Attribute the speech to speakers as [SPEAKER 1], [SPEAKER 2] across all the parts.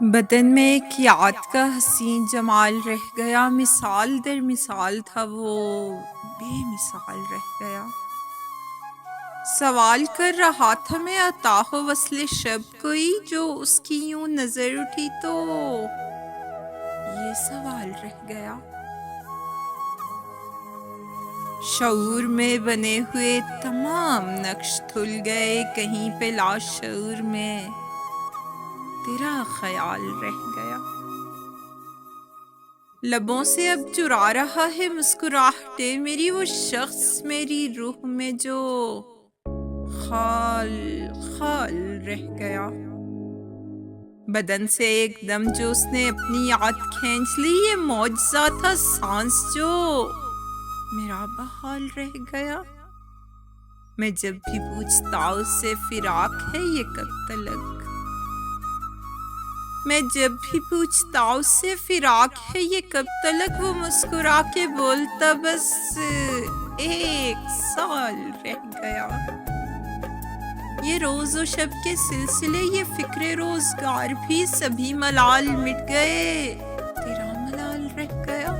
[SPEAKER 1] بدن میں ایک یاد کا حسین جمال رہ گیا، مثال در مثال تھا وہ، بے مثال رہ گیا۔ سوال کر رہا تھا میں عطا ہو وصل شب کوئی، جو اس کی یوں نظر اٹھی تو یہ سوال رہ گیا۔ شعور میں بنے ہوئے تمام نقش دھل گئے، کہیں پہ لاشعور میں تیرا خیال رہ گیا۔ لبوں سے اب چرا رہا ہے مسکراہٹیں میری، وہ شخص میری روح میں جو خال خال رہ گیا۔ بدن سے ایک دم جو اس نے اپنی یاد کھینچ لی، یہ معجزہ تھا سانس جو میرا بحال رہ گیا۔ میں جب بھی پوچھتا اس سے فراق ہے یہ کب تلک، میں جب بھی پوچھتا اس سے فراق ہے یہ کب تلک، وہ مسکرا کے بولتا بس 1 سال رہ گیا۔ یہ روز و شب کے سلسلے، یہ فکر روزگار بھی سبھی ملال مٹ گئے، تیرا ملال رہ گیا۔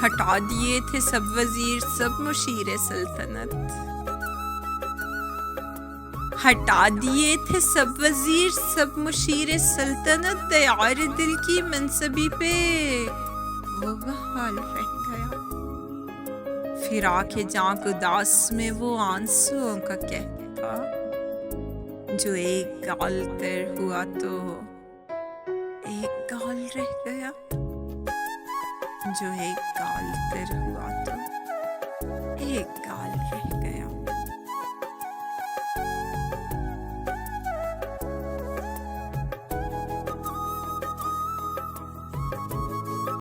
[SPEAKER 1] ہٹا دیے تھے سب وزیر سب مشیر سلطنت، ہٹا دیے تھے سب وزیر سب مشیر سلطنت، دیار دل کی منصبی پہ وہ بحال رہ گیا۔ فراق جاں اداس میں وہ آنسوؤں کا کہتا، جو ایک گال تر ہوا تو ایک گال رہ گیا، جو ایک گال تر ہوا تو ایک گال